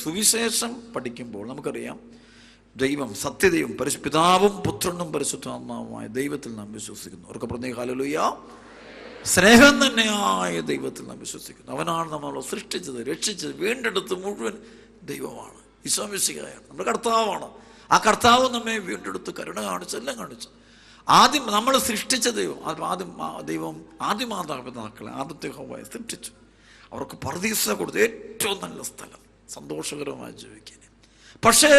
സുവിശേഷം പഠിക്കുമ്പോൾ നമുക്കറിയാം, ദൈവം സത്യദൈവം പിതാവും പുത്രനും പരിശുദ്ധാത്മാവുമായ ദൈവത്തിൽ നാം വിശ്വസിക്കുന്നു. അവർക്ക് പറഞ്ഞ ഹല്ലേലൂയ. സ്നേഹം തന്നെയായ ദൈവത്തിൽ നാം വിശ്വസിക്കുന്നു. അവനാണ് നമ്മളെ സൃഷ്ടിച്ചത്, രക്ഷിച്ചത്, വീണ്ടെടുത്ത് മുഴുവൻ ദൈവമാണ്. ഈശോ മിശിഹായാണ്, നമ്മുടെ കർത്താവാണ്. ആ കർത്താവ് നമ്മെ വീണ്ടെടുത്ത് കരുണ കാണിച്ച് എല്ലാം കാണിച്ചു. ആദ്യം നമ്മൾ സൃഷ്ടിച്ച ദൈവം ആദ്യമാതാപിതാക്കളെ ആദ്യത്തെ ഹവ്വായെ സൃഷ്ടിച്ചു. അവർക്ക് പർദീസ കൊടുത്ത് ഏറ്റവും നല്ല സ്ഥലം, സന്തോഷകരമായി ജീവിക്കാൻ. പക്ഷേ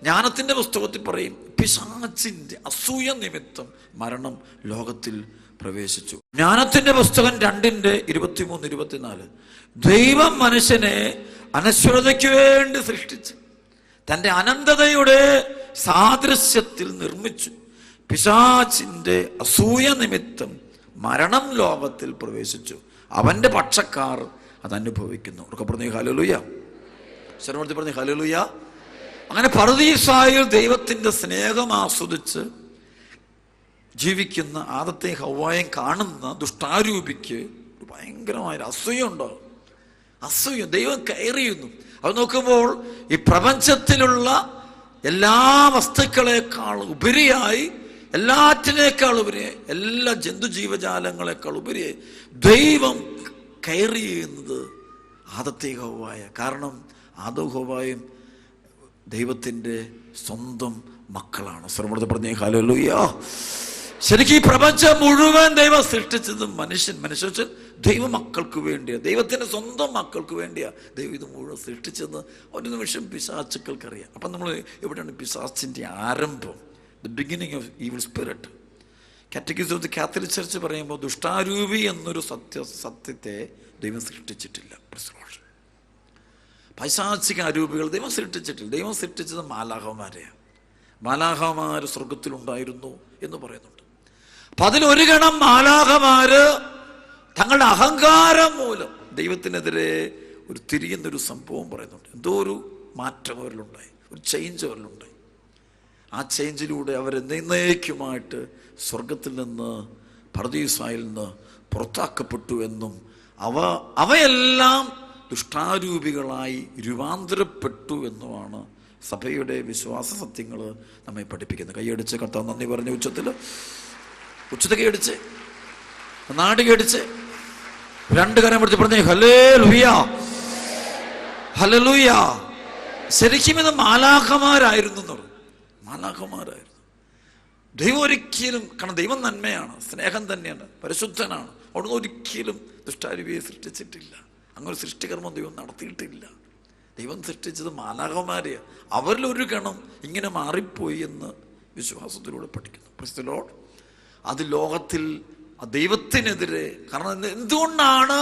ജ്ഞാനത്തിൻ്റെ പുസ്തകത്തിൽ പറയും, പിശാചിൻ്റെ അസൂയ നിമിത്തം മരണം ലോകത്തിൽ പ്രവേശിച്ചു. ജ്ഞാനത്തിൻ്റെ പുസ്തകം 2:23-24 ദൈവം മനുഷ്യനെ അനശ്വരതയ്ക്ക് വേണ്ടി സൃഷ്ടിച്ചു, തൻ്റെ അനന്തതയുടെ സാദൃശ്യത്തിൽ നിർമ്മിച്ചു. പിശാചിൻ്റെ അസൂയ നിമിത്തം മരണം ലോകത്തിൽ പ്രവേശിച്ചു. അവൻ്റെ പക്ഷക്കാർ അത് അനുഭവിക്കുന്നു. അവർക്ക് പറഞ്ഞു ഹല്ലേലൂയ. ശരണവർത്തി പറഞ്ഞു ഹല്ലേലൂയ. അങ്ങനെ പറുദീസായിൽ ദൈവത്തിൻ്റെ സ്നേഹം ആസ്വദിച്ച് ജീവിക്കുന്ന ആദത്തെ ഹവ്വായെ കാണുന്ന ദുഷ്ടാരൂപിക്ക് ഭയങ്കരമായ അസൂയുണ്ടോ? അസൂയ. ദൈവം കയറിയുന്നു. അത് നോക്കുമ്പോൾ ഈ പ്രപഞ്ചത്തിലുള്ള എല്ലാ വസ്തുക്കളെക്കാൾ ഉപരിയായി, എല്ലാറ്റിനേക്കാൾ ഉപരിയായി, എല്ലാ ജന്തുജീവജാലങ്ങളെക്കാൾ ഉപരിയായി ദൈവം കയറി ചെയ്യുന്നത് ആദത്തെ ഹവ്വായ. കാരണം ആദവും ഹവ്വായും ദൈവത്തിൻ്റെ സ്വന്തം മക്കളാണ്. സർവ്വത പറഞ്ഞേ ഹല്ലേലൂയ. ശരിക്കും ഈ പ്രപഞ്ചം മുഴുവൻ ദൈവം സൃഷ്ടിച്ചത് മനുഷ്യ ദൈവമക്കൾക്ക് വേണ്ടിയാണ്, ദൈവത്തിൻ്റെ സ്വന്തം മക്കൾക്ക് വേണ്ടിയാണ് ദൈവം ഇത് മുഴുവൻ സൃഷ്ടിച്ചെന്ന് ഒരു നിമിഷം പിശാചുക്കൾക്കറിയാം. അപ്പം നമ്മൾ എവിടെയാണ് പിശാചിൻ്റെ ആരംഭം? The beginning of evil spirit. Catechism of the Catholic church പറയുമ്പോൾ ദുഷ്ടാരൂപി എന്നൊരു സത്യത്തെ ദൈവം സൃഷ്ടിച്ചിട്ടില്ല. പൈശാചിക അരൂപികൾ ദൈവം സൃഷ്ടിച്ചിട്ടില്ല. ദൈവം സൃഷ്ടിച്ചത് മാലാഖമാരെയാണ്. മാലാഖമാർ സ്വർഗത്തിലുണ്ടായിരുന്നു എന്ന് പറയുന്നുണ്ട്. അപ്പം അതിലൊരു ഗണം മാലാഖമാര് തങ്ങളുടെ അഹങ്കാരം മൂലം ദൈവത്തിനെതിരെ ഒരു തിരിയുന്നൊരു സംഭവം പറയുന്നുണ്ട്. എന്തോ ഒരു മാറ്റം അവരിലുണ്ടായി, ഒരു ചേഞ്ച് അവരിലുണ്ടായി. ആ ചേഞ്ചിലൂടെ അവരെന്നേക്കുമായിട്ട് സ്വർഗത്തിൽ നിന്ന്, പർദീസായിൽ നിന്ന് പുറത്താക്കപ്പെട്ടു എന്നും അവയെല്ലാം ദുഷ്ടാരൂപികളായി രൂപാന്തരപ്പെട്ടു എന്നുമാണ് സഭയുടെ വിശ്വാസ സത്യങ്ങൾ നമ്മെ പഠിപ്പിക്കുന്നത്. കൈയടിച്ച് കർത്താവ് നന്ദി പറഞ്ഞ ഉച്ചത്തിൽ കൈയടിച്ച് നാട് കൈയടിച്ച് 2 കരം പിടിച്ച് പറഞ്ഞേ ഹല്ലേലൂയ, ഹല്ലേലൂയ. ശരിക്കും ഇത് മാലാഖമാരായിരുന്നു എന്ന് പറഞ്ഞു. മാലാഖമാരായിരുന്നു. ദൈവം ഒരിക്കലും, കാരണം ദൈവം നന്മയാണ്, സ്നേഹം തന്നെയാണ്, പരിശുദ്ധനാണ്. അവിടുന്ന് ഒരിക്കലും ദുഷ്ടാരൂപിയെ സൃഷ്ടിച്ചിട്ടില്ല. അങ്ങനെ സൃഷ്ടികർമ്മം ദൈവം നടത്തിയിട്ടില്ല. ദൈവം സൃഷ്ടിച്ചത് മാലാഖമാരെയാണ്. അവരിലൊരു ഗണം ഇങ്ങനെ മാറിപ്പോയി എന്ന് വിശ്വാസത്തിലൂടെ പഠിക്കുന്നു. Price the Lord. അത് ലോകത്തിൽ ദൈവത്തിനെതിരെ, കാരണം എന്തുകൊണ്ടാണ്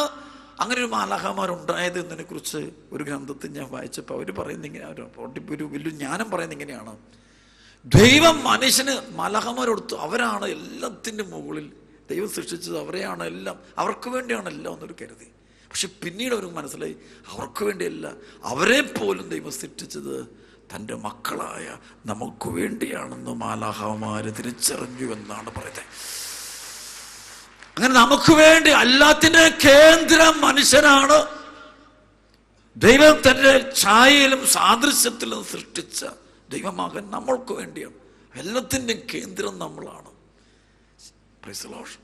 അങ്ങനെ ഒരു മാലാഖമാരുണ്ടായത് എന്നതിനെ കുറിച്ച് ഒരു ഗ്രന്ഥത്തിൽ ഞാൻ വായിച്ചപ്പോൾ അവർ പറയുന്നത് ഇങ്ങനെ, ഒരു വലിയ ജ്ഞാനം പറയുന്നത് ഇങ്ങനെയാണ്. ദൈവം മനുഷ്യന് മാലാഖമാരെടുത്തു. അവരാണ് എല്ലാത്തിൻ്റെ മുകളിൽ. ദൈവം സൃഷ്ടിച്ചത് അവരെയാണ്, എല്ലാം അവർക്ക് വേണ്ടിയാണ് എല്ലാം എന്നൊരു കരുതി. പക്ഷെ പിന്നീട് അവർക്ക് മനസ്സിലായി അവർക്ക് വേണ്ടിയല്ല, അവരെ പോലും ദൈവം സൃഷ്ടിച്ചത് തൻ്റെ മക്കളായ നമുക്ക് വേണ്ടിയാണെന്ന് മാലാഖമാര് തിരിച്ചറിഞ്ഞു എന്നാണ് പറയുന്നത്. അങ്ങനെ നമുക്ക് വേണ്ടി എല്ലാത്തിൻ്റെ കേന്ദ്രം മനുഷ്യനാണ്. ദൈവം തൻ്റെ ഛായയിലും സാദൃശ്യത്തിലും സൃഷ്ടിച്ച ദൈവമകൻ നമ്മൾക്ക് വേണ്ടിയാണ്. എല്ലാത്തിൻ്റെയും കേന്ദ്രം നമ്മളാണ്. Price the Lord.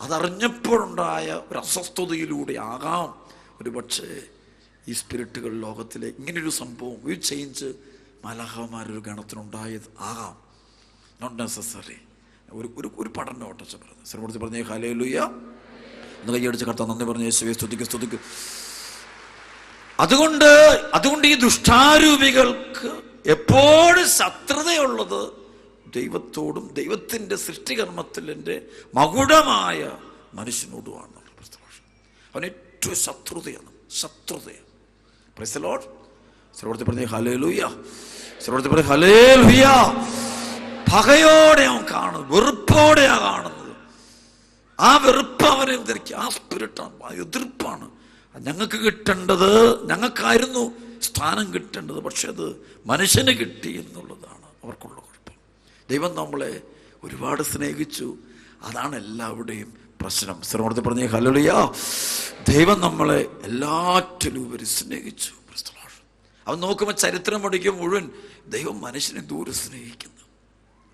അതറിഞ്ഞപ്പോഴുണ്ടായ ഒരു അസ്വസ്ഥതയിലൂടെ ആകാം ഒരു പക്ഷേ ഈ സ്പിരിറ്റുകൾ ലോകത്തിലെ ഇങ്ങനൊരു സംഭവം, ഒരു ചേഞ്ച് മാലാഖമാരൊരു ഗണത്തിനുണ്ടായത് ആകാം. Not necessary. ഒരു പഠനം ഓട്ടച്ച പറഞ്ഞു. ശ്രമത്തിൽ പറഞ്ഞേ ഹല്ലേലൂയ. ഒന്ന് കൈയടിച്ച് കർത്താവ് നന്ദി പറഞ്ഞ യേശുവേ സ്തുതിക്ക്. അതുകൊണ്ട് ഈ ദുഷ്ടാരൂപികൾക്ക് എപ്പോഴും ശത്രുതയുള്ളത് ദൈവത്തോടും ദൈവത്തിൻ്റെ സൃഷ്ടികർമ്മത്തിൻ്റെ മകുടമായ മനുഷ്യനോടുമാണ്. അവൻ ഏറ്റവും ശത്രുതയാണ്. Praise the lord. സർവ്വത്തിൽ പറഞ്ഞേ ഹല്ലേലൂയ. സർവ്വത്തിൽ പറഞ്ഞേ ഹല്ലേലൂയ. പകയോടെ അവൻ കാണുന്നത്, വെറുപ്പോടെയാണ് കാണുന്നത്. ആ വെറുപ്പ് അവനെ ധരിക്കുക. ആ സ്പിരിറ്റാണ്, ആ എതിർപ്പാണ്. ഞങ്ങൾക്ക് കിട്ടേണ്ടത്, ഞങ്ങൾക്കായിരുന്നു സ്ഥാനം കിട്ടേണ്ടത്, പക്ഷെ അത് മനുഷ്യന് കിട്ടി എന്നുള്ളതാണ് അവർക്കുള്ള കുഴപ്പം. ദൈവം നമ്മളെ ഒരുപാട് സ്നേഹിച്ചു. അതാണ് എല്ലാവരുടെയും പ്രശ്നം. ശ്രമത്തിൽ പറഞ്ഞേ ഹല്ലേലൂയ. ദൈവം നമ്മളെ എല്ലാറ്റിലും ഉപരി സ്നേഹിച്ചു. അവൻ നോക്കുമ്പോൾ ചരിത്രം പഠിക്കും മുഴുവൻ ദൈവം മനുഷ്യനെ ദൂരെ സ്നേഹിക്കുന്നു.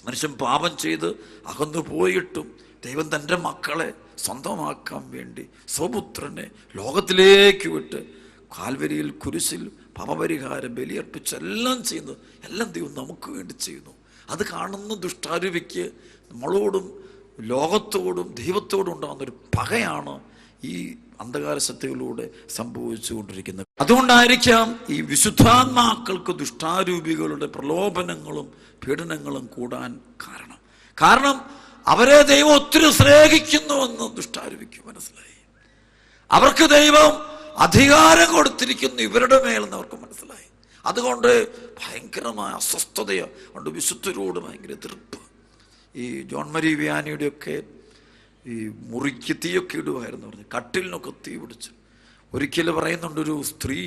മനുഷ്യൻ പാപം ചെയ്ത് അകന്നു പോയിട്ടും ദൈവം തൻ്റെ മക്കളെ സ്വന്തമാക്കാൻ വേണ്ടി സ്വപുത്രനെ ലോകത്തിലേക്ക് വിട്ട് കാൽവരിയിൽ കുരിശിൽ പാപപരിഹാര ബലിയർപ്പിച്ചെല്ലാം ചെയ്യുന്നു. എല്ലാം ദൈവം നമുക്ക് വേണ്ടി ചെയ്യുന്നു. അത് കാണുന്ന ദുഷ്ടാരൂപിക്ക് നമ്മളോടും ലോകത്തോടും ദൈവത്തോടും ഉണ്ടാകുന്നൊരു പകയാണ് ഈ അന്ധകാര ശക്തികളിലൂടെ സംഭവിച്ചുകൊണ്ടിരിക്കുന്നത്. അതുകൊണ്ടായിരിക്കാം ഈ വിശുദ്ധാത്മാക്കൾക്ക് ദുഷ്ടാരൂപികളുടെ പ്രലോഭനങ്ങളും പീഡനങ്ങളും കൂടാൻ കാരണം അവരെ ദൈവം ഒത്തിരി സ്നേഹിക്കുന്നുവെന്ന് ദുഷ്ടാരൂപിക്ക് മനസ്സിലായി. അവർക്ക് ദൈവം അധികാരം കൊടുത്തിരിക്കുന്നു ഇവരുടെ മേലെന്ന് അവർക്ക് മനസ്സിലായി. അതുകൊണ്ട് ഭയങ്കരമായ അസ്വസ്ഥതയോ കൊണ്ട് വിശുദ്ധരോട് ഭയങ്കര എതിർപ്പ്. ഈ ജോൺ മരി വിയാനിയുടെയൊക്കെ ഈ മുറിക്ക് തീയൊക്കെ ഇടുമായിരുന്നു പറഞ്ഞു. കട്ടിലിനൊക്കെ തീ പിടിച്ചു. ഒരിക്കൽ പറയുന്നുണ്ടൊരു സ്ത്രീ,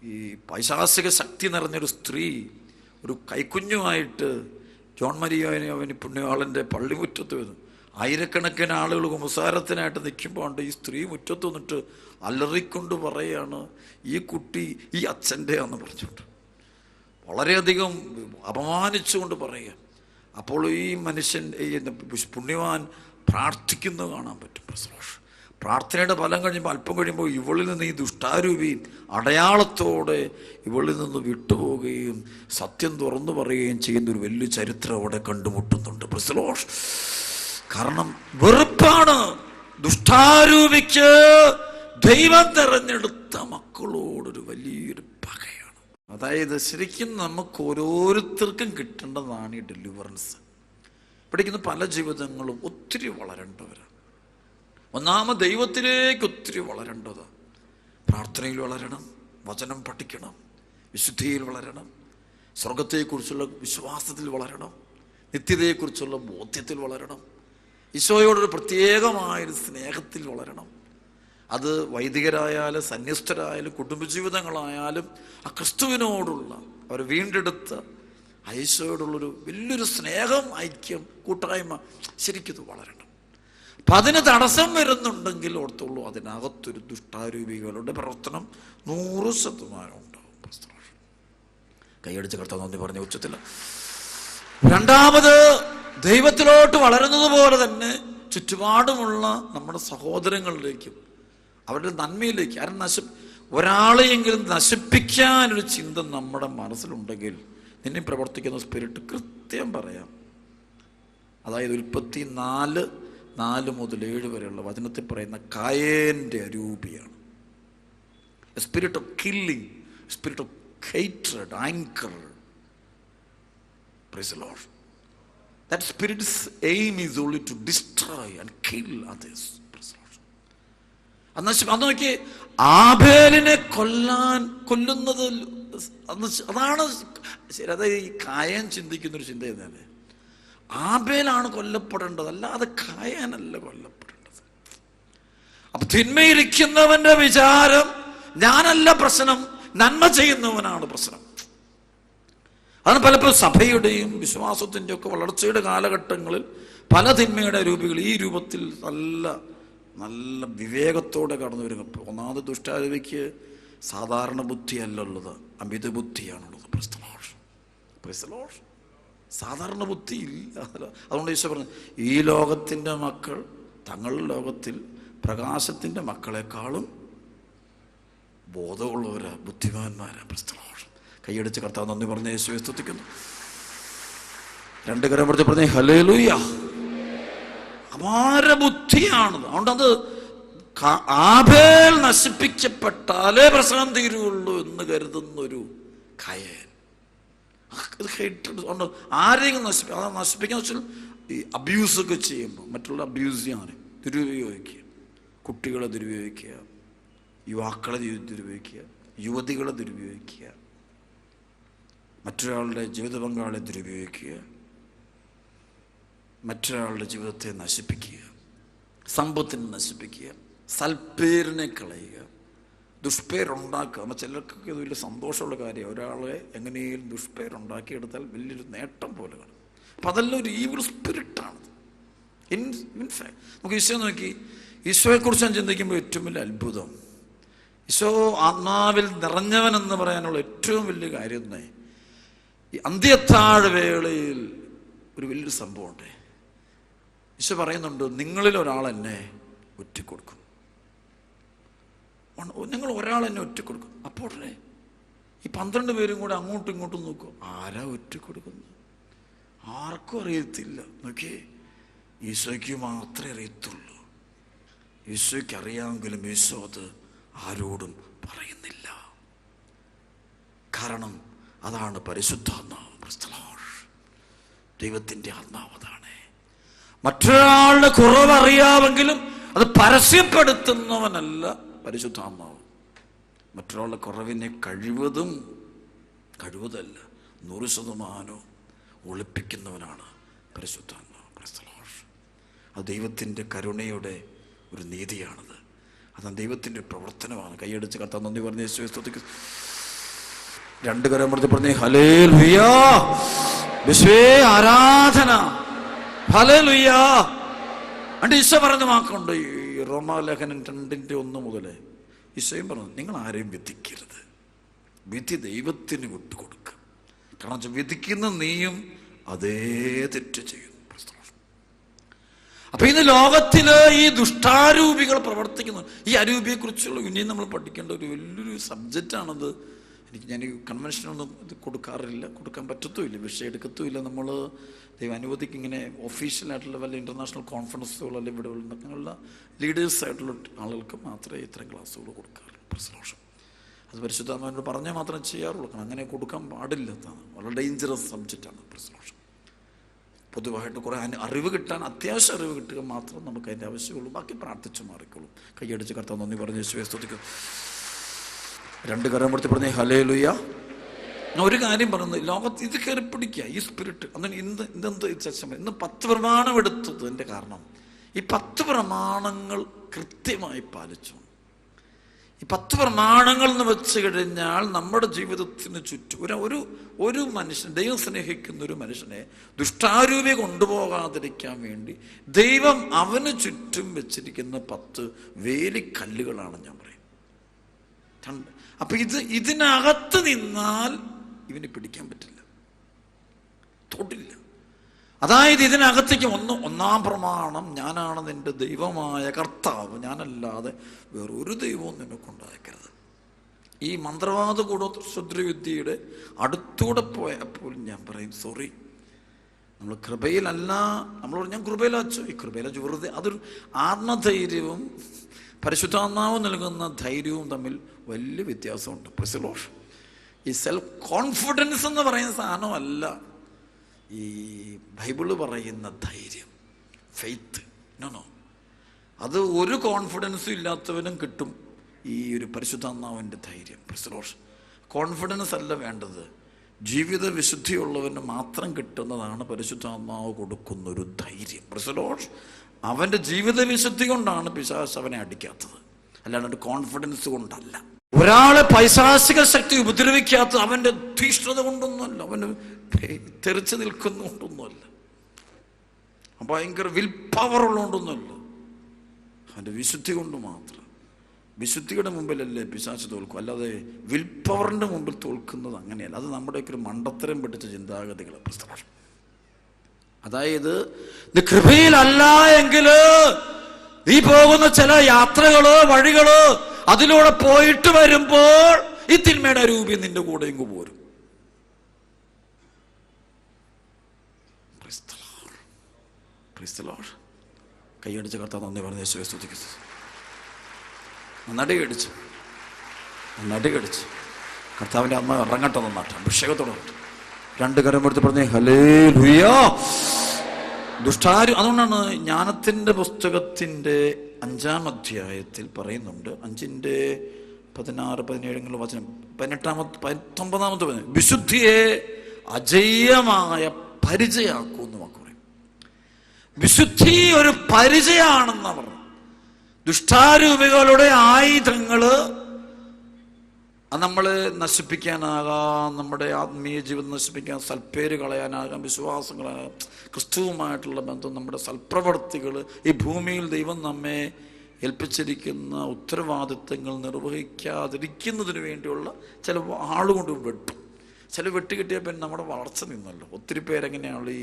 ഈ പൈശാചിക ശക്തി നിറഞ്ഞൊരു സ്ത്രീ ഒരു കൈക്കുഞ്ഞുമായിട്ട് ജോൺ മരിയാനി അവന് പുണ്യാളൻ്റെ പള്ളിമുറ്റത്ത് വന്നു. ആയിരക്കണക്കിന് ആളുകൾ കുമ്പസാരത്തിനായിട്ട് നിൽക്കുമ്പോൾ ഈ സ്ത്രീ മുറ്റത്ത് വന്നിട്ട് അലറിക്കൊണ്ട് പറയുകയാണ്, ഈ കുട്ടി ഈ അച്ഛൻ്റെയാന്ന് പറഞ്ഞുകൊണ്ട് വളരെയധികം അപമാനിച്ചുകൊണ്ട് പറയുക. അപ്പോൾ ഈ മനുഷ്യൻ ഈ പുണ്യവാൻ പ്രാർത്ഥിക്കുന്നത് കാണാൻ പറ്റും. പ്രാർത്ഥനയുടെ ഫലം കഴിയുമ്പോൾ അല്പം കഴിയുമ്പോൾ ഇവളിൽ നിന്ന് ഈ ദുഷ്ടാരൂപി അടയാളത്തോടെ ഇവളിൽ നിന്ന് വിട്ടുപോവുകയും സത്യം തുറന്നു പറയുകയും ചെയ്യുന്നൊരു വലിയ ചരിത്രം അവിടെ കണ്ടുമുട്ടുന്നുണ്ട്. പ്രസലോഷ് കാരണം വെറുപ്പാണ്. ദുഷ്ടാരൂപിക്ക് ദൈവം തെരഞ്ഞെടുത്ത മക്കളോടൊരു വലിയൊരു പകയാണ്. അതായത് ശരിക്കും നമുക്ക് ഓരോരുത്തർക്കും കിട്ടേണ്ടതാണ് ഈ ഡെലിവറൻസ്. പഠിക്കുന്ന പല ജീവിതങ്ങളും ഒത്തിരി വളരേണ്ടവരാണ്. ഒന്നാമത് ദൈവത്തിലേക്ക് ഒത്തിരി വളരേണ്ടത്. പ്രാർത്ഥനയിൽ വളരണം, വചനം പഠിക്കണം, വിശുദ്ധിയിൽ വളരണം, സ്വർഗത്തെക്കുറിച്ചുള്ള വിശ്വാസത്തിൽ വളരണം, നിത്യതയെക്കുറിച്ചുള്ള ബോധ്യത്തിൽ വളരണം, ഈശോയോടൊരു പ്രത്യേകമായൊരു സ്നേഹത്തിൽ വളരണം. അത് വൈദികരായാലും സന്യസ്തരായാലും കുടുംബജീവിതങ്ങളായാലും ആ ക്രിസ്തുവിനോടുള്ള അവർ വീണ്ടെടുത്ത ഈശോയോടുള്ളൊരു വലിയൊരു സ്നേഹം, ഐക്യം, കൂട്ടായ്മ ശരിക്കും വളരണം. അപ്പം അതിന് തടസ്സം വരുന്നുണ്ടെങ്കിൽ ഓർത്തുള്ളൂ അതിനകത്തൊരു ദുഷ്ടാരൂപികളുടെ പ്രവർത്തനം 100% ഉണ്ടാവും. കൈയടിച്ച് കർത്താവ് നന്ദി പറഞ്ഞ ഉച്ചത്തില്ല. രണ്ടാമത് ദൈവത്തിലോട്ട് വളരുന്നത് പോലെ തന്നെ ചുറ്റുപാടുമുള്ള നമ്മുടെ സഹോദരങ്ങളിലേക്കും അവരുടെ നന്മയിലേക്ക് ഒരാളെയെങ്കിലും നശിപ്പിക്കാനൊരു ചിന്ത നമ്മുടെ മനസ്സിലുണ്ടെങ്കിൽ നിന്നെ പ്രവർത്തിക്കുന്ന സ്പിരിറ്റ് കൃത്യം പറയാം. അതായത് ഉൽപ്പത്തി 4 മുതൽ 7 വരെയുള്ള വചനത്തിൽ പറയുന്ന കായേൻ്റെ രൂപിയാണ്. Spirit of killing, spirit of hatred, anger. Praise the lord. That spirit's aim is only to destroy and kill others. അത് നോക്കി ആബേലിനെ കൊല്ലുന്നത് അതാണ് ശരി. അതായത് ഈ കായൻ ചിന്തിക്കുന്നൊരു ചിന്ത തന്നെ, ആബേലാണ് കൊല്ലപ്പെടേണ്ടത്, അല്ലാതെ കായനല്ല കൊല്ലപ്പെടേണ്ടത്. അപ്പൊ തിന്മയിരിക്കുന്നവന്റെ വിചാരം ഞാനല്ല പ്രശ്നം, നന്മ ചെയ്യുന്നവനാണ് പ്രശ്നം. അതാണ് പലപ്പോഴും സഭയുടെയും വിശ്വാസത്തിൻ്റെ ഒക്കെ വളർച്ചയുടെ കാലഘട്ടങ്ങളിൽ പല തിന്മയുടെ രൂപികൾ ഈ രൂപത്തിൽ നല്ല വിവേകത്തോടെ കടന്നു വരും. ഒന്നാമത് ദുഷ്ടാരൂപിക്ക് സാധാരണ ബുദ്ധിയല്ലുള്ളത്, അമിത ബുദ്ധിയാണുള്ളത്. സാധാരണ ബുദ്ധി ഇല്ല. അതുകൊണ്ട് ഈശോ പറഞ്ഞു, ഈ ലോകത്തിൻ്റെ മക്കൾ തങ്ങളുടെ ലോകത്തിൽ പ്രകാശത്തിൻ്റെ മക്കളെക്കാളും ബോധമുള്ളവരാ, ബുദ്ധിമാന്മാരാ. കൈയടിച്ച് കർത്താവ് നന്ദി പറഞ്ഞ് യേശുവെ സ്തുതിക്കുന്നു. 2 കരം പിടിച്ച് പറഞ്ഞേ ഹല്ലേലൂയ. അപാര ബുദ്ധിയാണത്. അതുകൊണ്ടത് ആബേൽ നശിപ്പിക്കപ്പെട്ടാലേ പ്രശ്നം തീരുള്ളൂ എന്ന് കരുതുന്നൊരു കയൻ. ആരെയും നശിപ്പിക്കാന്ന് വെച്ചാൽ ഈ അബ്യൂസൊക്കെ ചെയ്യുമ്പോൾ മറ്റുള്ള അബ്യൂസ് ചെയ്യാൻ ദുരുപയോഗിക്കുക, കുട്ടികളെ ദുരുപയോഗിക്കുക, യുവാക്കളെ ദുരുപയോഗിക്കുക, യുവതികളെ ദുരുപയോഗിക്കുക, മറ്റൊരാളുടെ ജീവിത പങ്കാളിയെ ദുരുപയോഗിക്കുക, മറ്റൊരാളുടെ ജീവിതത്തെ നശിപ്പിക്കുക, സമ്പത്തിനെ നശിപ്പിക്കുക, സൽപ്പേരിനെ കളയുക, ദുഷ്പേരുണ്ടാക്കുക. നമ്മൾ ചിലർക്കൊക്കെ ഇത് വലിയ സന്തോഷമുള്ള കാര്യമാണ്. ഒരാളെ എങ്ങനെയും ദുഷ്പേരുണ്ടാക്കിയെടുത്താൽ വലിയൊരു നേട്ടം പോലെ കാണും. അപ്പം അതെല്ലാം ഒരു ഈവിൾ സ്പിരിറ്റാണ്. ഇൻഫാക്ട് നമുക്ക് ഈശോ നോക്കി, ഈശോയെക്കുറിച്ച് ഞാൻ ചിന്തിക്കുമ്പോൾ ഏറ്റവും വലിയ അത്ഭുതം, ഈശോ ആത്മാവിൽ നിറഞ്ഞവനെന്ന് പറയാനുള്ള ഏറ്റവും വലിയ കാര്യം തന്നെ ഈ അന്ത്യത്താഴ് വേളയിൽ ഒരു വലിയൊരു സംഭവമുണ്ട്. ഈശോ പറയുന്നുണ്ട്, നിങ്ങളിൽ ഒരാൾ എന്നെ ഒറ്റിക്കൊടുക്കും. നിങ്ങൾ ഒരാൾ എന്നെ ഒറ്റിക്കൊടുക്കും. അപ്പോൾ ഉടനെ ഈ 12 പേരും കൂടെ അങ്ങോട്ടും ഇങ്ങോട്ടും നോക്കും, ആരാ ഒറ്റിക്കൊടുക്കുന്നത്? ആർക്കും അറിയത്തില്ല. നോക്കിയേ, ഈശോയ്ക്ക് മാത്രമേ അറിയത്തുള്ളൂ. ഈശോയ്ക്ക് അറിയാമെങ്കിലും ഈശോ അത് ആരോടും പറയുന്നില്ല. കാരണം അതാണ് പരിശുദ്ധാത്മാവ്. ദൈവത്തിൻ്റെ ആത്മാവ് അതാണ്. മറ്റൊരാളുടെ കുറവറിയാമെങ്കിലും അത് പരസ്യപ്പെടുത്തുന്നവനല്ല പരിശുദ്ധാത്മാവ്. മറ്റൊരാളുടെ കുറവിനെ കഴിവതല്ല 100% ഒളിപ്പിക്കുന്നവനാണ് പരിശുദ്ധാത്മാവ്. അത് ദൈവത്തിൻ്റെ കരുണയുടെ ഒരു നീതിയാണത്. അതാണ് ദൈവത്തിൻ്റെ പ്രവർത്തനമാണ്. കൈയടിച്ച് കർത്താവ് നന്ദി പറഞ്ഞ് യേശുവേ സ്തുതിക്കുന്നു. 2 കരം അമർത്തി പറഞ്ഞേ ഹല്ലേലൂയ, യേശുവേ ആരാധന, ഹല്ലേലൂയ. അണ്ട് ഈശോ പറയുന്ന വാക്കുണ്ട് ഈ റോമാലേഖനം 2:1 മുതൽ. ഈശോയും പറഞ്ഞു, നിങ്ങൾ ആരെയും വിധിക്കരുത്, വിധി ദൈവത്തിന് വിട്ടുകൊടുക്കുക. കാരണം വിധിക്കുന്ന നീയും അതേ തെറ്റ് ചെയ്യുന്നു. അപ്പൊ ഇന്ന് ലോകത്തില് ഈ ദുഷ്ടാരൂപികൾ പ്രവർത്തിക്കുന്നു. ഈ അരൂപിയെ കുറിച്ചുള്ള ഇനിയും നമ്മൾ പഠിക്കേണ്ട ഒരു വലിയൊരു സബ്ജക്റ്റാണത്. ഞാൻ ഈ കൺവെൻഷനൊന്നും ഇത് കൊടുക്കാൻ പറ്റത്തുമില്ല, വിഷയം എടുക്കത്തുമില്ല. നമ്മൾ ദൈവം അനുവദിക്ക് ഇങ്ങനെ ഒഫീഷ്യലായിട്ടുള്ള വല്ല ഇൻ്റർനാഷണൽ കോൺഫറൻസുകൾ അല്ലെങ്കിൽ ഇവിടെ അങ്ങനെയുള്ള ലീഡേഴ്സായിട്ടുള്ള ആളുകൾക്ക് മാത്രമേ ഇത്തരം ക്ലാസ്സുകൾ കൊടുക്കാറുള്ളൂ. പ്രശ്നം അത് പരിശുദ്ധാത്മാവിനോട് പറഞ്ഞാൽ മാത്രമേ ചെയ്യാറുള്ളൂ. കാരണം അങ്ങനെ കൊടുക്കാൻ പാടില്ലാത്തതാണ്. വളരെ ഡേഞ്ചറസ് സബ്ജക്റ്റാണ് പ്രശ്നം. പൊതുവായിട്ട് കുറേ അറിവ് കിട്ടാൻ, അത്യാവശ്യം അറിവ് കിട്ടുക മാത്രം നമുക്ക് അതിൻ്റെ ആവശ്യമുള്ളൂ. ബാക്കി പ്രാർത്ഥിച്ചു മാറിക്കോളും. കൈയടിച്ച് കർത്താവ് നന്ദി പറഞ്ഞ് യേശുവേ സ്തുതിക്കുന്നു. 2 കരം അമർത്തി പറഞ്ഞേ ഹല്ലേലൂയ. ഒരു കാര്യം പറയുന്നത്, ലോകത്ത് ഇത് കയറി പിടിക്കുക ഈ സ്പിരിറ്റ്. അന്ന് ഇതെന്ത് ഇന്ന് 10 പ്രമാണം എടുത്തതിൻ്റെ കാരണം ഈ 10 പ്രമാണങ്ങൾ കൃത്യമായി പാലിച്ചു. ഈ 10 പ്രമാണങ്ങൾ എന്ന് വെച്ച് കഴിഞ്ഞാൽ നമ്മുടെ ജീവിതത്തിന് ചുറ്റും ഒരു മനുഷ്യൻ, ദൈവം സ്നേഹിക്കുന്ന ഒരു മനുഷ്യനെ ദുഷ്ടാരൂപി കൊണ്ടുപോകാതിരിക്കാൻ വേണ്ടി ദൈവം അവന് ചുറ്റും വെച്ചിരിക്കുന്ന 10 വേലിക്കല്ലുകളാണ് ഞാൻ പറയും. അപ്പൊ ഇതിനകത്ത് നിന്നാൽ ഇവന് പിടിക്കാൻ പറ്റില്ല, തൊട്ടില്ല. അതായത് ഇതിനകത്തേക്ക് ഒന്നാം പ്രമാണം, ഞാനാണ് നിന്റെ ദൈവമായ കർത്താവ്, ഞാനല്ലാതെ വേറൊരു ദൈവവും നിനക്കുണ്ടാക്കരുത്. ഈ മന്ത്രവാദ ഗൂഢശുദ്രവിദ്യയുടെ അടുത്തൂടെ പോയപ്പോൾ ഞാൻ പറയും, സോറി, നമ്മൾ കൃപയിലല്ല. ഞാൻ കൃപയില വെച്ചു, ഈ കൃപയില വെറുതെ. അതൊരു ആത്മധൈര്യവും പരിശുദ്ധാത്മാവ് നൽകുന്ന ധൈര്യവും തമ്മിൽ വലിയ വ്യത്യാസമുണ്ട്. പ്രസിലോഷ് ഈ സെൽഫ് കോൺഫിഡൻസ് എന്ന് പറയുന്ന സാധനമല്ല ഈ ബൈബിള് പറയുന്ന ധൈര്യം, ഫെയ്ത്ത്. നോ, അത് ഒരു കോൺഫിഡൻസും ഇല്ലാത്തവനും കിട്ടും ഈ ഒരു പരിശുദ്ധാത്മാവിൻ്റെ ധൈര്യം. പ്രസിലോഷ് കോൺഫിഡൻസ് അല്ല വേണ്ടത്, ജീവിത വിശുദ്ധിയുള്ളവന് മാത്രം കിട്ടുന്നതാണ് പരിശുദ്ധാത്മാവ് കൊടുക്കുന്നൊരു ധൈര്യം. പ്രസിലോഷ് അവൻ്റെ ജീവിത വിശുദ്ധി കൊണ്ടാണ് പിശാച് അവനെ അടിക്കാത്തത്, അല്ലാണ്ട് കോൺഫിഡൻസ് കൊണ്ടല്ല. ഒരാളെ പൈശാചിക ശക്തി ഉപദ്രവിക്കാത്തത് അവൻ്റെ തീഷ്ണത കൊണ്ടൊന്നുമല്ല, അവന് തെറിച്ച് നിൽക്കുന്നതുകൊണ്ടൊന്നുമല്ല, ഭയങ്കര വിൽ പവർ ഉള്ളതുകൊണ്ടൊന്നുമല്ല, അവൻ്റെ വിശുദ്ധി കൊണ്ട് മാത്രം. വിശുദ്ധിയുടെ മുമ്പിലല്ലേ പിശാച് തോൽക്കും, അല്ലാതെ വിൽ പവറിൻ്റെ മുമ്പിൽ തോൽക്കുന്നത് അങ്ങനെയല്ല. അത് നമ്മുടെയൊക്കെ ഒരു മണ്ടത്തരം പിടിച്ച ചിന്താഗതികൾ. അതായത് കൃപയിലല്ല എങ്കിൽ നീ പോകുന്ന ചില യാത്രകള്, വഴികള്, അതിലൂടെ പോയിട്ട് വരുമ്പോൾ ഈ തിന്മയുടെ രൂപി നിന്റെ കൂടെ ഇങ്ങ് പോരും. കൈയടിച്ച് കർത്താവ് നന്ദി പറഞ്ഞ യേശുവേ സ്തുതിക്കുന്നു. നന്നായിട്ട് കടിച്ച് കർത്താവിൻ്റെ അമ്മ ഇറങ്ങട്ടെ, നന്നാട്ടെ, അഭിഷേകത്തോടെ 2 കരം എടുത്ത് പറഞ്ഞേ ഹല്ലേലൂയ. അതുകൊണ്ടാണ് ജ്ഞാനത്തിൻ്റെ പുസ്തകത്തിൻ്റെ 5-ാം അധ്യായത്തിൽ പറയുന്നുണ്ട്, 5:16-17 വചനം, 19-ാമത്തെ വചനം, വിശുദ്ധിയെ അജയ്യമായ പരിചയാക്കൂ എന്ന് വാക്ക് പറയും. വിശുദ്ധി ഒരു പരിചയമാണെന്നാ പറഞ്ഞു. ദുഷ്ടാരൂപികളുടെ ആയുധങ്ങള് നമ്മളെ നശിപ്പിക്കാനാകാം, നമ്മുടെ ആത്മീയ ജീവിതം നശിപ്പിക്കാൻ, സൽപ്പേര് കളയാനാകാം, വിശ്വാസം കളയാനാകാം, ക്രിസ്തുവുമായിട്ടുള്ള ബന്ധം, നമ്മുടെ സൽപ്രവർത്തികൾ, ഈ ഭൂമിയിൽ ദൈവം നമ്മെ ഏൽപ്പിച്ചിരിക്കുന്ന ഉത്തരവാദിത്തങ്ങൾ നിർവഹിക്കാതിരിക്കുന്നതിന് വേണ്ടിയുള്ള ചില ആളുകൊണ്ട് വെട്ടും. ചില വെട്ട് കിട്ടിയ പിന്നെ നമ്മുടെ വളർച്ച നിന്നല്ലോ. ഒത്തിരി പേരെങ്ങനെയാണ്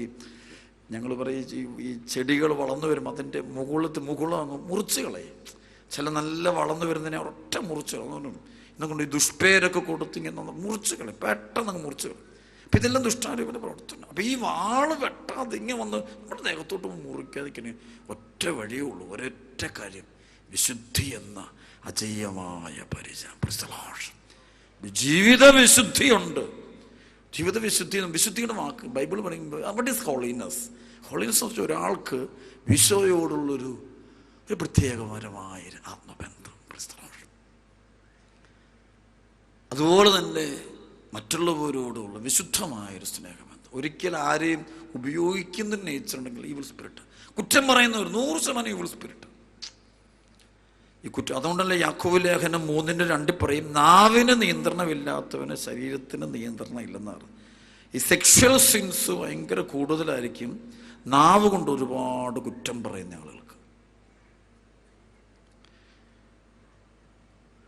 ഞങ്ങൾ പറയും ഈ ചെടികൾ വളർന്നു വരുമ്പോൾ അതിൻ്റെ മുകുളം അങ്ങ് മുറിച്ച് കളയും. ചില നല്ല വളർന്നു വരുന്നതിനെ ഒറ്റ മുറിച്ച് കളഞ്ഞു എന്നുകൊണ്ട് ഈ ദുഷ്പേരൊക്കെ കൊടുത്ത് ഇങ്ങനെ മുറിച്ച് കളയും, പെട്ടെന്ന് അങ്ങ് മുറിച്ച് കളയും. അപ്പം ഇതെല്ലാം ദുഷ്ടാരൂപയുടെ പ്രവർത്തനം. അപ്പം ഈ വാള് വെട്ടാതെ ഇങ്ങനെ വന്ന് നമ്മുടെ ദേഹത്തോട്ട് മുറിക്കാതിരിക്കണേ ഒറ്റ വഴിയേ ഉള്ളൂ, ഒരൊറ്റ കാര്യം, വിശുദ്ധി എന്ന അജയ്യമായ പരിചയം. ജീവിത വിശുദ്ധിയുണ്ട്. ജീവിത വിശുദ്ധി, വിശുദ്ധിയുടെ വാക്ക് ബൈബിൾ പറയുമ്പോൾ വാട്ട് ഈസ് ഹോളിനെസ്? ഹോളിനെസ് എന്ന് വെച്ചാൽ ഒരാൾക്ക് ഈശോയോടുള്ളൊരു പ്രത്യേകപരമായ ആത്മബന്ധം. അതുപോലെ തന്നെ മറ്റുള്ളവരോടുള്ള വിശുദ്ധമായൊരു സ്നേഹബന്ധം. ഒരിക്കൽ ആരെയും ഉപയോഗിക്കുന്ന നേച്ചർ ഉണ്ടെങ്കിൽ ഈവിൾ സ്പിരിറ്റ്, കുറ്റം പറയുന്നവർ 100% ഈവിൾ സ്പിരിറ്റ്. ഈ കുറ്റം അതുകൊണ്ടല്ലേ യാക്കോബ് ലേഖനം 3:2 പറയും, നാവിന് നിയന്ത്രണമില്ലാത്തവന് ശരീരത്തിന് നിയന്ത്രണം ഇല്ലെന്നാണ്. ഈ സെക്ഷൽ സിൻസ് ഭയങ്കര കൂടുതലായിരിക്കും നാവ് കൊണ്ട് ഒരുപാട് കുറ്റം പറയുന്ന ആളുകൾക്ക്.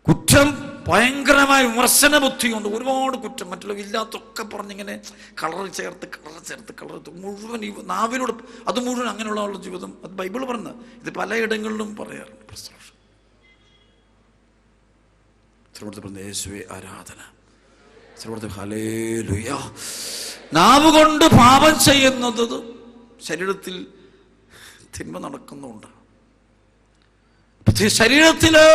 കുറ്റം ഭയങ്കരമായ വിമർശന ബുദ്ധി കൊണ്ട് ഒരുപാട് കുറ്റം, മറ്റുള്ള ഇല്ലാത്തൊക്കെ പറഞ്ഞിങ്ങനെ കളർ ചേർത്ത് മുഴുവൻ ഈ നാവിലൂടെ അത് മുഴുവൻ അങ്ങനെയുള്ള ജീവിതം. അത് ബൈബിൾ പറഞ്ഞ ഇത് പലയിടങ്ങളിലും പറയാറുണ്ട്. യേശുവേ ആരാധന. ഹല്ലേലൂയ. നാവ് കൊണ്ട് പാപം ചെയ്യുന്നത് ശരീരത്തിൽ തിന്മ നടക്കുന്നുണ്ട്. ശരീരത്തില്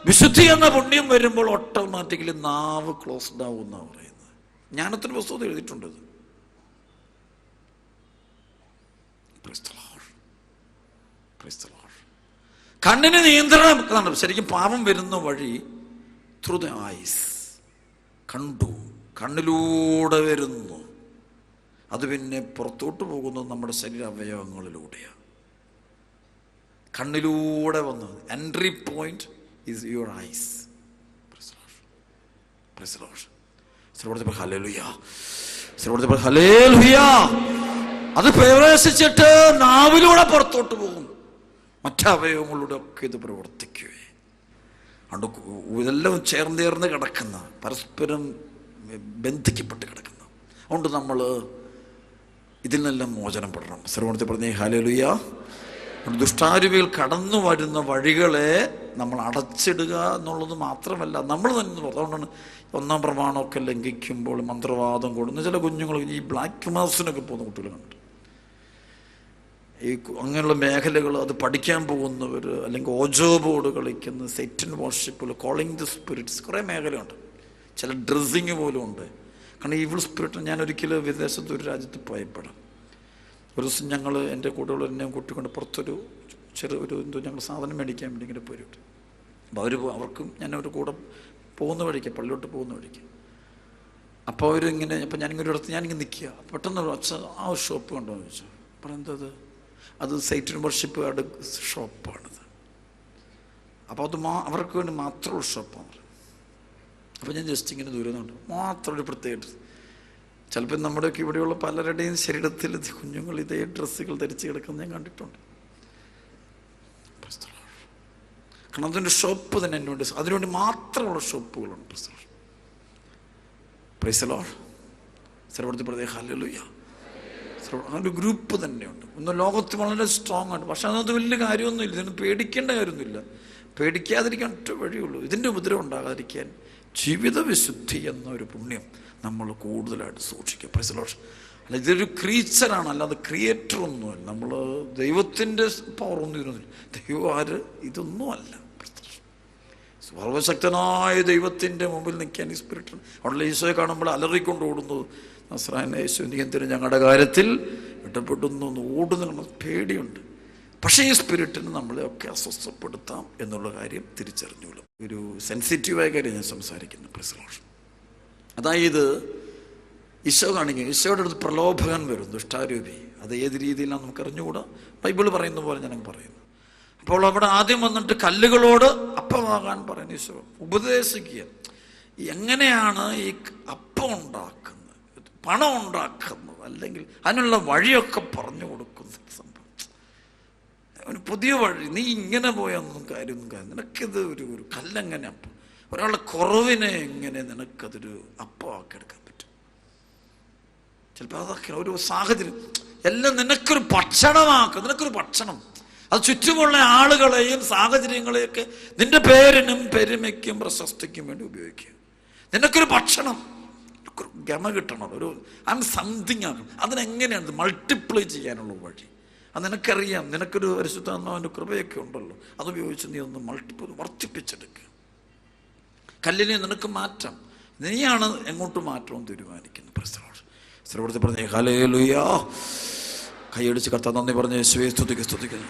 വിശുദ്ധി എന്ന പുണ്യം വരുമ്പോൾ ഓട്ടോമാറ്റിക്കലി നാവ് ക്ലോസ്ഡ് ആവും എന്നാണ് പറയുന്നത്. ജ്ഞാനത്തിന് പുസ്തകത്തിൽ എഴുതിയിട്ടുണ്ട് ഇത്. കണ്ണിന് നിയന്ത്രണം. ശരിക്കും പാപം വരുന്ന വഴി ത്രൂ ദ ഐസ്, കണ്ണിലൂടെ വരുന്നു. അത് പിന്നെ പുറത്തോട്ട് പോകുന്നത് നമ്മുടെ ശരീര അവയവങ്ങളിലൂടെയാണ്. കണ്ണിലൂടെ വന്നത് entry point is your eyes. Praise the Lord. Hallelujah. Hallelujah. അത് പ്രവേശിച്ചിട്ട് നാവിലൂടെ പുറത്തോട്ട് പോകും. മറ്റവയവങ്ങളുടെ ഒക്കെ ഇത് പ്രവർത്തിക്കുകയെ. അതുകൊണ്ട് ഇതെല്ലാം ചേർന്ന് കിടക്കുന്ന, പരസ്പരം ബന്ധിക്കപ്പെട്ട് കിടക്കുന്ന. അതുകൊണ്ട് നമ്മൾ ഇതിൽ നിന്നെല്ലാം മോചനം പെടണം. സർവ്വത്തിൽ പറഞ്ഞേ ഹല്ലേലൂയ. ദുഷ്ടാരൂപികൾ കടന്നു വരുന്ന വഴികളെ നമ്മൾ അടച്ചിടുക എന്നുള്ളത് മാത്രമല്ല, നമ്മൾ തന്നെ. അതുകൊണ്ടാണ് 1-ാം പ്രമാണമൊക്കെ ലംഘിക്കുമ്പോൾ മന്ത്രവാദം കൂടുന്ന ചില കുഞ്ഞുങ്ങൾ, ഈ ബ്ലാക്ക് മാസിനൊക്കെ പോകുന്ന കുട്ടികളുണ്ട്. ഈ അങ്ങനെയുള്ള മേഖലകൾ അത് പഠിക്കാൻ പോകുന്നവർ, അല്ലെങ്കിൽ ഓജോ ബോർഡ് കളിക്കുന്ന, Satan worship, calling the spirits, കുറേ മേഖലയുണ്ട്. ചില ഡ്രസ്സിങ് പോലും ഉണ്ട്. കാരണം ഈവിൾ സ്പിരിറ്റ്. ഞാൻ ഒരിക്കലും വിദേശത്ത് ഒരു രാജ്യത്ത് പോയപ്പോഴും ഒരു ദിവസം ഞങ്ങൾ എൻ്റെ കൂടെയുള്ള എന്നെ കൂട്ടിക്കൊണ്ട് പുറത്തൊരു എന്തോ ഞങ്ങൾ സാധനം മേടിക്കാൻ വേണ്ടി ഇങ്ങനെ പോയിട്ട്, അപ്പോൾ അവർക്കും ഞാൻ ഒരു കൂടെ പോകുന്ന വഴിക്ക്, പള്ളിലോട്ട് പോകുന്ന വഴിക്ക്. അപ്പോൾ അവരിങ്ങനെ, അപ്പോൾ ഞാനിങ്ങനെ ഒരിടത്ത് ഞാനിങ്ങനെ നിൽക്കുക. പെട്ടെന്ന് ആ ഒരു ഷോപ്പ് കണ്ടോ എന്ന് ചോദിച്ചു. പറയുന്നത് അത് സൈറ്റൻ വർഷിപ്പ് ഷോപ്പാണിത്. അപ്പോൾ അത് അവർക്ക് വേണ്ടി മാത്രമുള്ള ഷോപ്പാണ്. അപ്പോൾ ഞാൻ ജസ്റ്റ് ഇങ്ങനെ ദൂരെ നിന്നുണ്ട്, മാത്രം ഒരു പ്രത്യേക. ചിലപ്പോൾ നമ്മുടെയൊക്കെ ഇവിടെയുള്ള പലരുടെയും ശരീരത്തിൽ കുഞ്ഞുങ്ങൾ ഇതേ ഡ്രസ്സുകൾ ധരിച്ച് കിടക്കുന്നത് ഞാൻ കണ്ടിട്ടുണ്ട്. കാരണം അതിൻ്റെ ഷോപ്പ് തന്നെ എൻ്റെ വേണ്ടി, അതിനുവേണ്ടി മാത്രമുള്ള ഷോപ്പുകളുണ്ട്. Praise the lord. സർവ്വത്തിൽ പ്രത്യേക ഹല്ലേലൂയ. ഒരു ഗ്രൂപ്പ് തന്നെയുണ്ട്. ഒന്ന് ലോകത്ത് വളരെ സ്ട്രോങ് ആണ്. പക്ഷെ അതിനകത്ത് വലിയ കാര്യമൊന്നുമില്ല. ഇതിന് പേടിക്കേണ്ട കാര്യമൊന്നുമില്ല. പേടിക്കാതിരിക്കാൻ ഒറ്റ വഴിയുള്ളൂ. ഇതിൻ്റെ ഉപദ്രവം ഉണ്ടാകാതിരിക്കാൻ ജീവിത വിശുദ്ധി എന്നൊരു പുണ്യം നമ്മൾ കൂടുതലായിട്ട് സൂക്ഷിക്കുക. Price the Lord. അല്ല, ഇതൊരു ക്രീച്ചറാണ്, അല്ലാതെ ക്രിയേറ്റർ ഒന്നുമല്ല. നമ്മൾ ദൈവത്തിൻ്റെ പവർ ഒന്നും ഇരുന്നില്ല. ദൈവം ആര്? ഇതൊന്നും അല്ല. സർവശക്തനായ ദൈവത്തിൻ്റെ മുമ്പിൽ നിൽക്കാൻ ഈ സ്പിരിറ്റ്. അവിടെ ഈശോയെ കാണുമ്പോൾ അലറിക്കൊണ്ട് ഓടുന്നത്, നസ്രായനായ യേശു, നീ എന്തിനും ഞങ്ങളുടെ കാര്യത്തിൽ ഇടപെടുന്നു ഓടുന്ന പേടിയുണ്ട്. പക്ഷേ ഈ സ്പിരിറ്റിന് നമ്മളെ ഒക്കെ അസ്വസ്ഥപ്പെടുത്താം എന്നുള്ള കാര്യം തിരിച്ചറിഞ്ഞോളൂ. ഒരു സെൻസിറ്റീവായ കാര്യം ഞാൻ സംസാരിക്കുന്നു. Price the Lord. അതായത് ഈശോ കാണിക്കും, ഈശോയുടെ അടുത്ത് പ്രലോഭകൻ വരും, ദുഷ്ടാരൂപി. അത് ഏത് രീതിയിലാണ് നമുക്ക് അറിഞ്ഞുകൂടാ. ബൈബിൾ പറയുന്ന പോലെ ഞാൻ പറയുന്നു. അപ്പോൾ അവിടെ ആദ്യം വന്നിട്ട് കല്ലുകളോട് അപ്പമാകാൻ പറയുന്ന ഈശോ ഉപദേശിക്കുക. എങ്ങനെയാണ് ഈ അപ്പം ഉണ്ടാക്കുന്നത്, പണം ഉണ്ടാക്കുന്നത്, അല്ലെങ്കിൽ അതിനുള്ള വഴിയൊക്കെ പറഞ്ഞു കൊടുക്കുന്ന സംഭവം. അവന് പുതിയ വഴി. നീ ഇങ്ങനെ പോയൊന്നും കാര്യമൊന്നും നിനക്കിത് ഒരു കല്ലെങ്ങനെ അപ്പം, ഒരാളുടെ കുറവിനെ എങ്ങനെ നിനക്കതൊരു അപ്പമാക്കിയെടുക്കാൻ പറ്റും? ചിലപ്പോൾ അതൊക്കെ ഒരു സാഹചര്യം എല്ലാം നിനക്കൊരു ഭക്ഷണമാക്കും. നിനക്കൊരു ഭക്ഷണം, അത് ചുറ്റുമുള്ള ആളുകളെയും സാഹചര്യങ്ങളെയൊക്കെ നിന്റെ പേരിനും പെരുമയ്ക്കും പ്രശസ്തിക്കും വേണ്ടി ഉപയോഗിക്കുക. നിനക്കൊരു ഭക്ഷണം, ഗമ കിട്ടണം, ഒരു സംതിങ് ആക്കണം. അതിനെങ്ങനെയാണ് മൾട്ടിപ്ലൈ ചെയ്യാനുള്ള വഴി? അത് നിനക്കറിയാം. നിനക്കൊരു പരിശുദ്ധാത്മാവിൻ്റെ കൃപയൊക്കെ ഉണ്ടല്ലോ, അതുപയോഗിച്ച് നീ ഒന്ന് വർദ്ധിപ്പിച്ചെടുക്കുക. കല്ലിനെ നിനക്ക് മാറ്റാം. നീയാണ് എങ്ങോട്ട് മാറ്റമെന്ന് തീരുമാനിക്കുന്നത്. സ്ത്രീ പറഞ്ഞേ ഹല്ലേലൂയ. കൈയടിച്ച് കർത്താവ് നന്ദി പറഞ്ഞ് യേശുവേ സ്തുതിക്കുന്നു.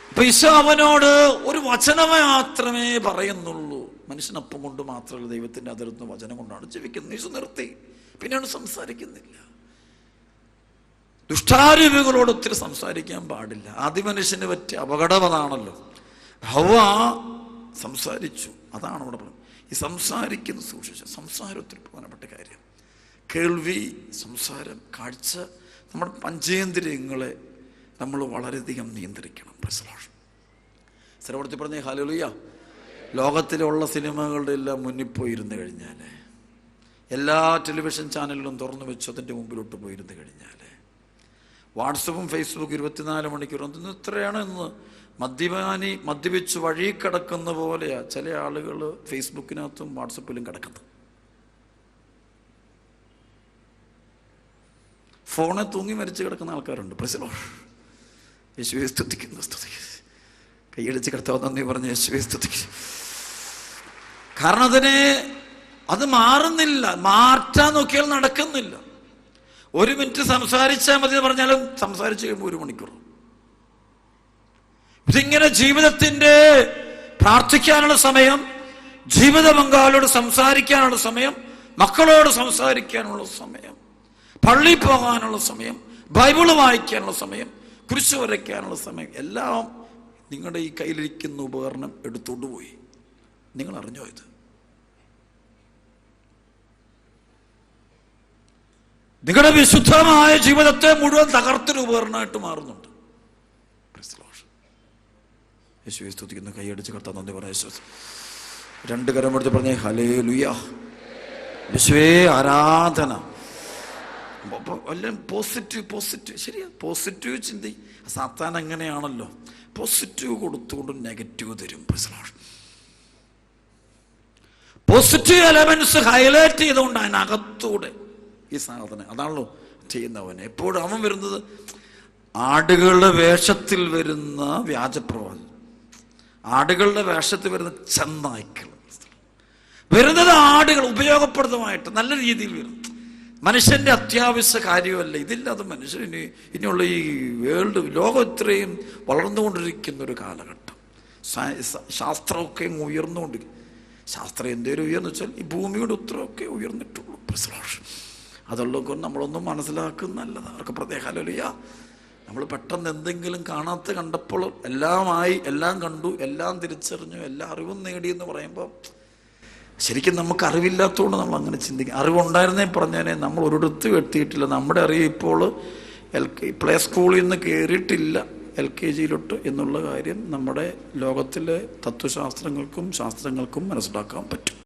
അപ്പൊ ഈശോ അവനോട് ഒരു വചനമേ മാത്രമേ പറയുന്നുള്ളൂ. മനുഷ്യനപ്പം കൊണ്ട് മാത്രമല്ല, ദൈവത്തിന്റെ അതിർന്ന് വചനം കൊണ്ടാണ് ജീവിക്കുന്നത്. ഈശോ നിർത്തി, പിന്നെയാണ് സംസാരിക്കുന്നില്ല. ദുഷ്ടാരൂപികളോട് ഒത്തിരി സംസാരിക്കാൻ പാടില്ല. ആദിമനുഷ്യന് പറ്റിയ അപകടം അതാണല്ലോ. ഹവ്വ സംസാരിച്ചു, അതാണ് അവിടെ പറയുന്നത്. ഈ സംസാരിക്കുന്ന സൂക്ഷിച്ചു. സംസാരം ഒത്തിരി പ്രധാനപ്പെട്ട കാര്യം. കേൾവി, സംസാരം, കാഴ്ച, നമ്മുടെ പഞ്ചേന്ദ്രിയങ്ങളെ നമ്മൾ വളരെയധികം നിയന്ത്രിക്കണം. സ്ഥിരപ്പെടുത്തി പറഞ്ഞേ ഹല്ലേലൂയ. ലോകത്തിലുള്ള സിനിമകളുടെ എല്ലാം മുന്നിൽ പോയിരുന്നു കഴിഞ്ഞാൽ, എല്ലാ ടെലിവിഷൻ ചാനലിലും തുറന്നു വെച്ച് അതിൻ്റെ മുമ്പിലോട്ട് പോയിരുന്നു കഴിഞ്ഞാൽ, വാട്സപ്പും ഫേസ്ബുക്കും 24 മണിക്കൂർ അതൊന്നും ഇത്രയാണ് എന്ന് മദ്യപിച്ച് വഴി കിടക്കുന്ന പോലെയാ ചില ആളുകൾ ഫേസ്ബുക്കിനകത്തും വാട്സപ്പിലും കിടക്കുന്നത്. ഫോണെ തൂങ്ങി മരിച്ച് കിടക്കുന്ന ആൾക്കാരുണ്ട്. യേശുവേ സ്തുതിക്കുന്നു. കൈയടിച്ച് കർത്താവ് നന്ദി പറഞ്ഞ് യേശുവേ സ്തുതിക്കുന്നു. കാരണം അത് മാറുന്നില്ല. മാറ്റാൻ നോക്കിയാൽ നടക്കുന്നില്ല. 1 മിനിറ്റ് സംസാരിച്ചാൽ മതി എന്ന് പറഞ്ഞാലും സംസാരിച്ചു കഴിയുമ്പോൾ 1 മണിക്കൂർ. ഇതിങ്ങനെ ജീവിതത്തിന്റെ പ്രാർത്ഥിക്കാനുള്ള സമയം, ജീവിത പങ്കാളിയോട് സംസാരിക്കാനുള്ള സമയം, മക്കളോട് സംസാരിക്കാനുള്ള സമയം, പള്ളി പോകാനുള്ള സമയം, ബൈബിള് വായിക്കാനുള്ള സമയം, കുരിശ് വരയ്ക്കാനുള്ള സമയം, എല്ലാം നിങ്ങളുടെ ഈ കയ്യിലിരിക്കുന്ന ഉപകരണം എടുത്തുകൊണ്ട് പോയി. നിങ്ങൾ അറിഞ്ഞോ ഇത്? നിങ്ങളുടെ വിശുദ്ധമായ ജീവിതത്തെ മുഴുവൻ തകർത്തൊരു ഉപകരണമായിട്ട് മാറുന്നുണ്ട്. യേശുവേ സ്തുതിക്കുന്നു. കൈയടിച്ച് കർത്താവ് നന്ദി പറഞ്ഞ യേശു 2 കരം എടുത്ത് പറഞ്ഞേ ഹല്ലേലൂയ. യേശുവേ ആരാധന. എല്ലാം പോസിറ്റീവ് ശരിയാ. പോസിറ്റീവ് ചിന്തി. സാത്താൻ അങ്ങനെയാണല്ലോ, പോസിറ്റീവ് കൊടുത്തുകൊണ്ട് നെഗറ്റീവ് തരും. പോസിറ്റീവ് എലമെന്റ്സ് ഹൈലൈറ്റ് ചെയ്തുകൊണ്ട് അതിനകത്തൂടെ ഈ സാധനം അതാണല്ലോ ചെയ്യുന്നവന്. എപ്പോഴും അവൻ വരുന്നത് ആടുകളുടെ വേഷത്തിൽ വരുന്ന വ്യാജപ്രവാചകൻ, ആടുകളുടെ വേഷത്തിൽ വരുന്ന ചെന്നായ്ക്കൾ വരുന്നത്. ആടുകൾ ഉപയോഗപ്രദമായിട്ട് നല്ല രീതിയിൽ വരും. മനുഷ്യന്റെ അത്യാവശ്യ കാര്യമല്ല ഇതില്ലാതെ മനുഷ്യൻ ഇനിയുള്ള ഈ ലോകം ഇത്രയും വളർന്നുകൊണ്ടിരിക്കുന്ന ഒരു കാലഘട്ടം. ശാസ്ത്രമൊക്കെ ഉയർന്നുകൊണ്ടിരിക്കും. ശാസ്ത്രം എന്തേലും ഉയർന്നു വെച്ചാൽ ഈ ഭൂമിയുടെ ഉത്തരവൊക്കെ ഉയർന്നിട്ടുള്ളൂ. അതുള്ളതൊക്കെ നമ്മളൊന്നും മനസ്സിലാക്കുന്നല്ലത്. അവർക്ക് പ്രത്യേകമല്ല. നമ്മൾ പെട്ടെന്ന് എന്തെങ്കിലും കണ്ടപ്പോൾ എല്ലാം കണ്ടു, എല്ലാം തിരിച്ചറിഞ്ഞു, എല്ലാ അറിവും നേടിയെന്ന് പറയുമ്പോൾ ശരിക്കും നമുക്ക് അറിവില്ലാത്തതുകൊണ്ട് നമ്മൾ അങ്ങനെ ചിന്തിക്കും. അറിവുണ്ടായിരുന്നേ പറഞ്ഞാൽ നമ്മൾ ഒരിടത്തും എത്തിയിട്ടില്ല. നമ്മുടെ അറിവ് ഇപ്പോൾ പ്ലേ സ്കൂളിൽ നിന്ന് കയറിയിട്ടില്ല LKGയിലോട്ട് എന്നുള്ള കാര്യം നമ്മുടെ ലോകത്തിലെ തത്വശാസ്ത്രങ്ങൾക്കും ശാസ്ത്രങ്ങൾക്കും മനസ്സിലാക്കാൻ പറ്റും.